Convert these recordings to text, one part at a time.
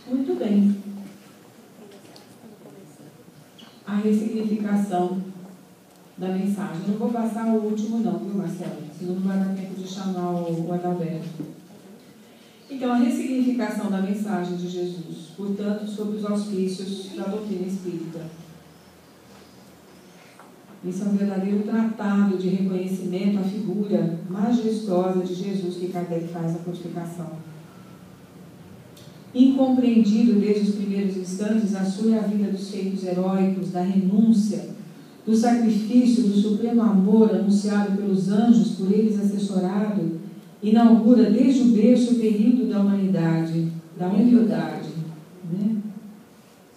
Muito bem. A ressignificação da mensagem. Eu não vou passar o último não, viu, Marcelo? Senão não vai dar tempo de chamar o Adalberto. Então, a ressignificação da mensagem de Jesus, portanto, sob os auspícios da doutrina espírita. Isso é um verdadeiro tratado de reconhecimento à figura majestosa de Jesus que Kardec faz na codificação. Incompreendido desde os primeiros instantes, assure a vida dos feitos heróicos, da renúncia, do sacrifício, do supremo amor anunciado pelos anjos, por eles assessorado, inaugura desde o berço o período da humanidade, da humildade. Né?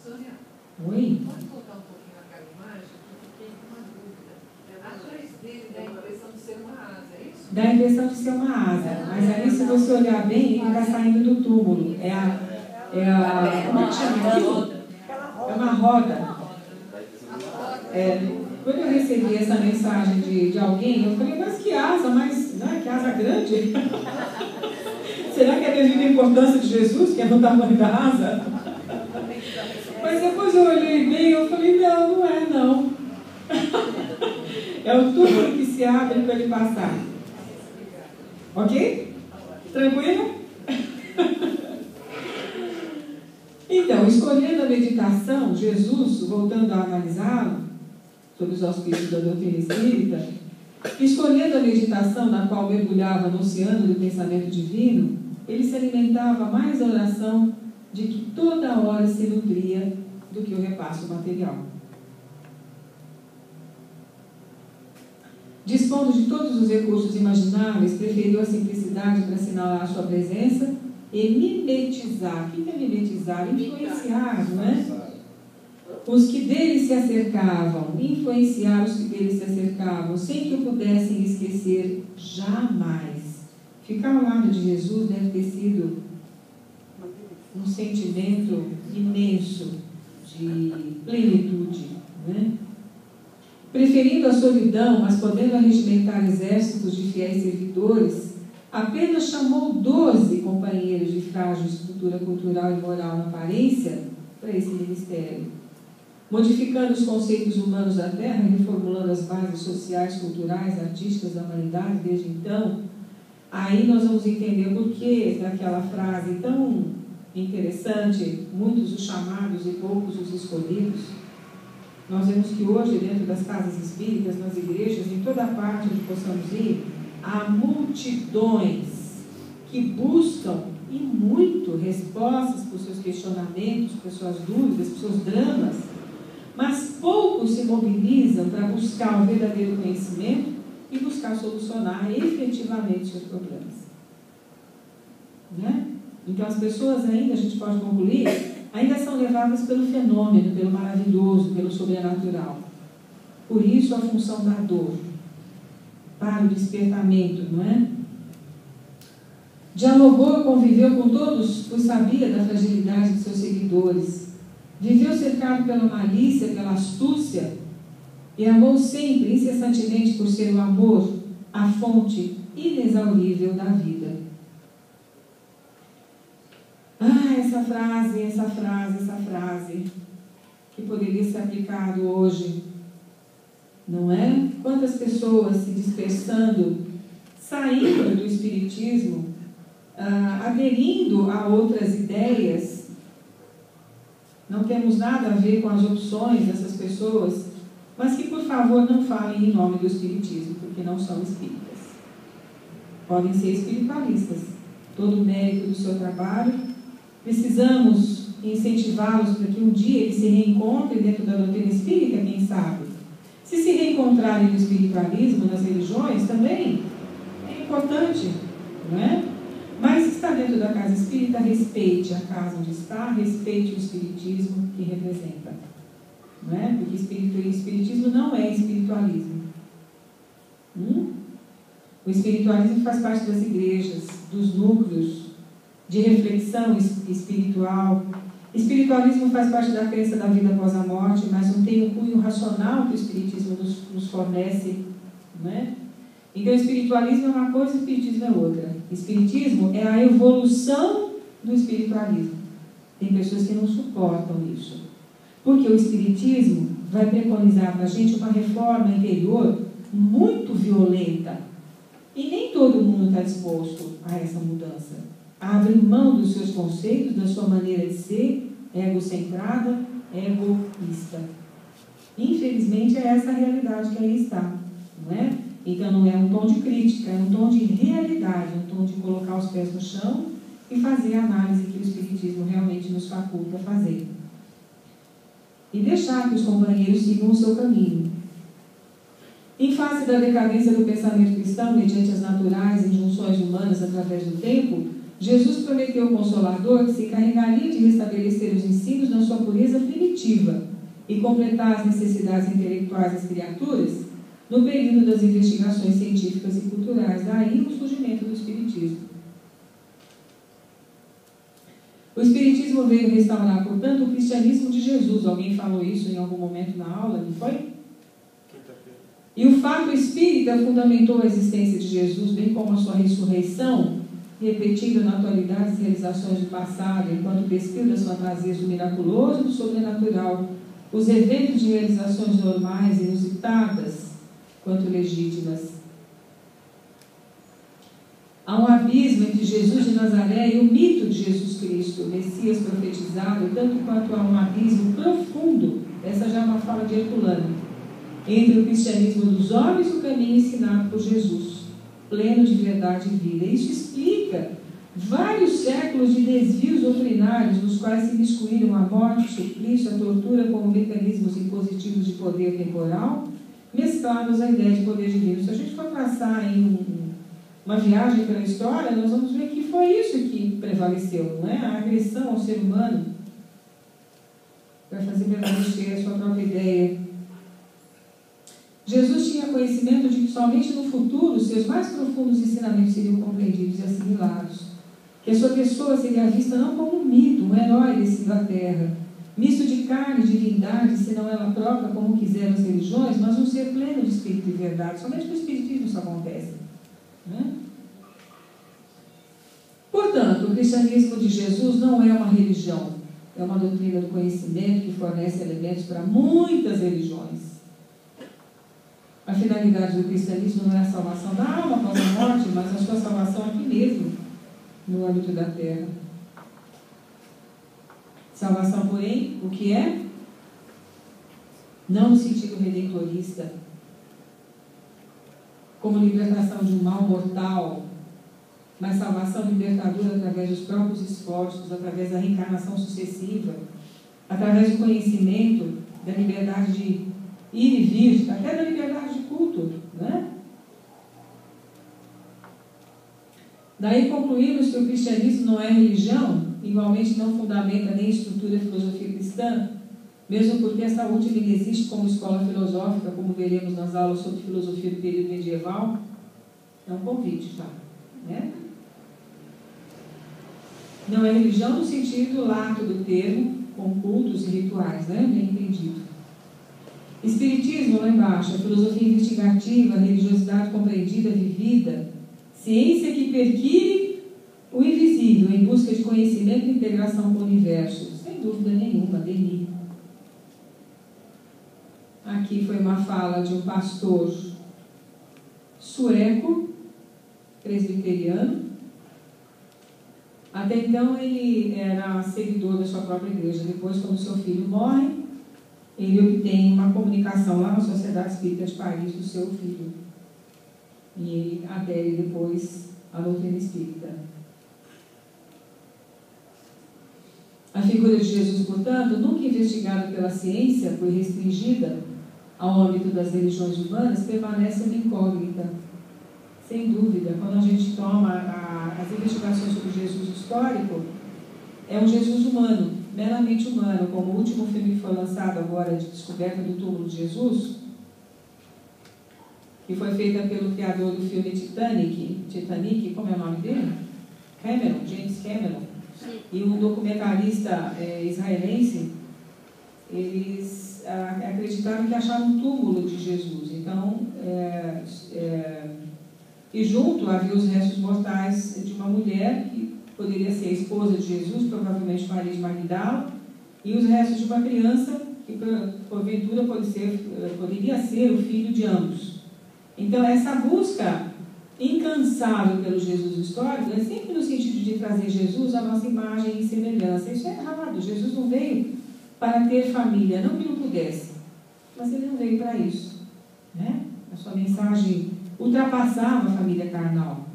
Sônia, oi? pode voltar um pouquinho naquela imagem? Eu fiquei com uma dúvida. Atrás dele dá a impressão de ser uma asa, é isso? Dá a impressão de ser uma asa, mas aí se você olhar bem, ele está saindo do túmulo. Como é que chama aquilo? É uma roda. Quando eu recebi essa mensagem de alguém, eu falei, mas que asa, que asa grande? Será que é devido à importância de Jesus, que é no tamanho da asa? Mas depois eu olhei bem e eu falei, não é não. É o túmulo que se abre para ele passar. Ok? Tranquilo? Então, escolhendo a meditação, Jesus, voltando a analisá-lo, sob os auspícios da doutrina espírita, escolhendo a meditação na qual mergulhava no oceano do pensamento divino, ele se alimentava mais da oração de que toda hora se nutria do que o repasso material. Dispondo de todos os recursos imagináveis, preferiu a simplicidade para assinalar a sua presença e mimetizar. O que é mimetizar? Influenciar, não é? Os que dele se acercavam, influenciar os que dele se acercavam, sem que o pudessem esquecer jamais. Ficar ao lado de Jesus deve ter sido um sentimento imenso de plenitude, né? Preferindo a solidão, mas podendo arregimentar exércitos de fiéis servidores, apenas chamou 12 companheiros de frágil estrutura cultural e moral na aparência para esse ministério. Modificando os conceitos humanos da Terra, reformulando as bases sociais, culturais, artísticas da humanidade desde então, aí nós vamos entender por que daquela frase tão interessante, muitos os chamados e poucos os escolhidos. Nós vemos que hoje, dentro das casas espíritas, nas igrejas, em toda parte onde possamos ir, há multidões que buscam, e muito, respostas para os seus questionamentos, para as suas dúvidas, para os seus dramas, mas poucos se mobilizam para buscar o verdadeiro conhecimento e buscar solucionar efetivamente seus problemas. Né? Então, as pessoas ainda, a gente pode concluir, ainda são levadas pelo fenômeno, pelo maravilhoso, pelo sobrenatural. Por isso, a função da dor, para o despertamento, não é? Dialogou e conviveu com todos, pois sabia da fragilidade de seus seguidores. Viveu cercado pela malícia, pela astúcia, e amou sempre, incessantemente, por ser o amor, a fonte inexaurível da vida. Essa frase, que poderia ser aplicado hoje, não é? Quantas pessoas se dispersando, saindo do espiritismo, aderindo a outras ideias. Não temos nada a ver com as opções dessas pessoas, mas que, por favor, não falem em nome do espiritismo, porque não são espíritas. Podem ser espiritualistas. Todo o mérito do seu trabalho. Precisamos incentivá-los para que um dia eles se reencontrem dentro da doutrina espírita, quem sabe. Se reencontrarem no espiritualismo, nas religiões, também é importante, não é? Mas se está dentro da casa espírita, respeite a casa onde está, respeite o espiritismo que representa. Não é? Porque espiritismo não é espiritualismo. O espiritualismo faz parte das igrejas, dos núcleos de reflexão espiritual. Espiritualismo faz parte da crença da vida após a morte, mas não tem o cunho racional que o espiritismo nos fornece, não é? Então, o espiritualismo é uma coisa, o espiritismo é outra. O espiritismo é a evolução do espiritualismo. Tem pessoas que não suportam isso. Porque o Espiritismo vai preconizar para a gente uma reforma interior muito violenta. E nem todo mundo está disposto a essa mudança. A abrir mão dos seus conceitos, da sua maneira de ser, egocentrada, egoísta. Infelizmente, é essa a realidade que aí está. Não é? Então, não é um tom de crítica, é um tom de realidade, um tom de colocar os pés no chão e fazer a análise que o Espiritismo realmente nos faculta a fazer. E deixar que os companheiros sigam o seu caminho. Em face da decadência do pensamento cristão, mediante as naturais injunções humanas através do tempo, Jesus prometeu ao Consolador que se encarregaria de restabelecer os ensinos na sua pureza primitiva e completar as necessidades intelectuais das criaturas no período das investigações científicas e culturais. Daí o surgimento do Espiritismo. O Espiritismo veio restaurar, portanto, o cristianismo de Jesus. Alguém falou isso em algum momento na aula, não foi? E o fato espírita fundamentou a existência de Jesus, bem como a sua ressurreição, repetindo na atualidade as realizações do passado, enquanto despiu das fantasias do miraculoso e do sobrenatural os eventos de realizações normais, inusitadas, quanto legítimas. Há um abismo entre Jesus de Nazaré e o mito de Jesus Cristo, o Messias profetizado, tanto quanto há um abismo profundo, essa já é uma fala de Herculano, entre o cristianismo dos homens e o caminho ensinado por Jesus, pleno de verdade e vida. Isso explica vários séculos de desvios doutrinários, nos quais se miscuíram a morte, o suplício, a tortura como mecanismos impositivos de poder temporal, mesclados à ideia de poder divino. Se a gente for passar em uma viagem pela história, nós vamos ver que foi isso que prevaleceu, não é? A agressão ao ser humano para fazer prevalecer a sua própria ideia. Jesus tinha conhecimento de que somente no futuro seus mais profundos ensinamentos seriam compreendidos e assimilados. Que a sua pessoa seria vista não como um mito, um herói descido à terra, misto de carne e divindade, senão ela própria, como quiseram as religiões, mas um ser pleno de espírito e verdade. Somente no Espiritismo isso acontece. Né? Portanto, o cristianismo de Jesus não é uma religião, é uma doutrina do conhecimento que fornece elementos para muitas religiões. A finalidade do cristianismo não é a salvação da alma após a morte, mas a sua salvação aqui mesmo, no âmbito da terra. Salvação, porém, o que é? Não no sentido redentorista, como libertação de um mal mortal, mas salvação libertadora através dos próprios esforços, através da reencarnação sucessiva, através do conhecimento, da liberdade de ir e vir, até da liberdade de culto, né? Daí concluímos que o cristianismo não é religião, igualmente não fundamenta nem estrutura a filosofia cristã, mesmo porque essa última existe como escola filosófica, como veremos nas aulas sobre filosofia do período medieval. É um convite já, né? Não é religião no sentido lato do termo, com cultos e rituais, né? Bem entendido. Espiritismo, lá embaixo, a filosofia investigativa, a religiosidade compreendida, vivida, ciência que perquire o invisível em busca de conhecimento e integração com o universo. Sem dúvida nenhuma, Denis. Aqui foi uma fala de um pastor sueco, presbiteriano. Até então ele era seguidor da sua própria igreja. Depois, quando seu filho morre, ele obtém uma comunicação lá na Sociedade Espírita de Paris do seu filho. E ele adere depois à doutrina espírita. A figura de Jesus, portanto, nunca investigada pela ciência, foi restringida ao âmbito das religiões humanas, permanece uma incógnita. Sem dúvida, quando a gente toma as investigações sobre Jesus histórico, é um Jesus humano, meramente humano, como o último filme que foi lançado agora de descoberta do túmulo de Jesus, que foi feita pelo criador do filme Titanic, como é o nome dele? James Cameron. Sim. E um documentarista israelense, eles acreditaram que acharam um túmulo de Jesus. Então, e junto havia os restos mortais de uma mulher que poderia ser a esposa de Jesus, provavelmente Maria de Magdala, e os restos de uma criança que, porventura, poderia ser o filho de ambos. Então, essa busca incansável pelo Jesus histórico é sempre no sentido de trazer Jesus à nossa imagem e semelhança. Isso é errado. Jesus não veio para ter família, não que não pudesse, mas ele não veio para isso, né? A sua mensagem ultrapassava a família carnal.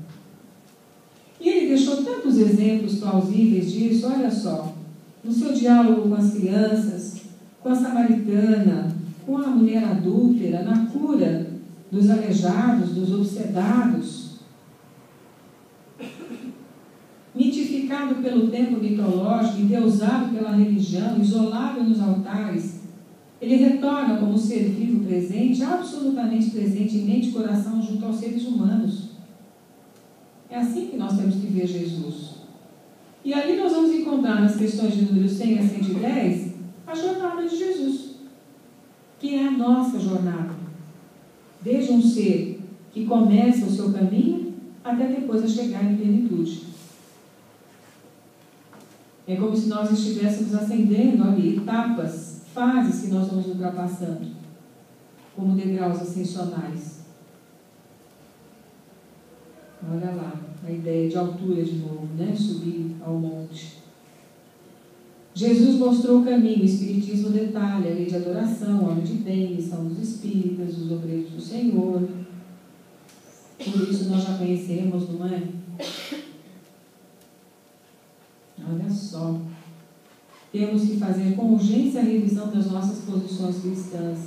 E ele deixou tantos exemplos plausíveis disso. Olha só, no seu diálogo com as crianças, com a samaritana, com a mulher adúltera, na cura dos aleijados, dos obsedados, mitificado pelo tempo mitológico, endeusado pela religião, isolado nos altares, ele retorna como ser vivo presente, absolutamente presente em mente e coração junto aos seres humanos. É assim que nós temos que ver Jesus. E ali nós vamos encontrar nas questões de número 100 a 110 a jornada de Jesus, que é a nossa jornada. Desde um ser que começa o seu caminho até depois a chegar em plenitude. É como se nós estivéssemos ascendendo ali etapas, fases que nós vamos ultrapassando, como degraus ascensionais. Olha lá, a ideia de altura de novo, né? Subir ao monte. Jesus mostrou o caminho, o Espiritismo detalha a lei de adoração, a ordem de bem, missão dos espíritas, os obreiros do Senhor. Tudo isso nós já conhecemos, não é? Olha só. Temos que fazer com urgência a revisão das nossas posições cristãs.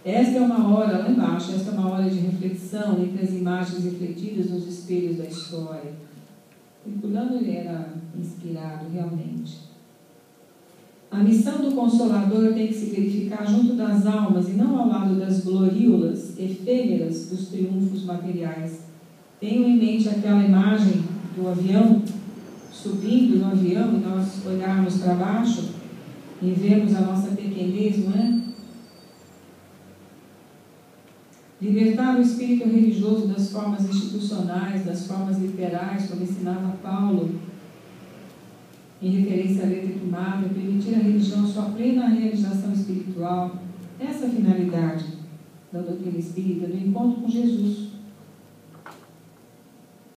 Esta é uma hora, lá embaixo, esta é uma hora de reflexão entre as imagens refletidas nos espelhos da história. Herculano era inspirado realmente. A missão do Consolador tem que se verificar junto das almas e não ao lado das gloríolas efêmeras dos triunfos materiais. Tenho em mente aquela imagem do avião, subindo no avião e nós olharmos para baixo e vermos a nossa pequenez, não é? Libertar o espírito religioso das formas institucionais, das formas literais, como ensinava Paulo, em referência à letra primária, permitir à religião sua plena realização espiritual. Essa é a finalidade da doutrina espírita, do encontro com Jesus.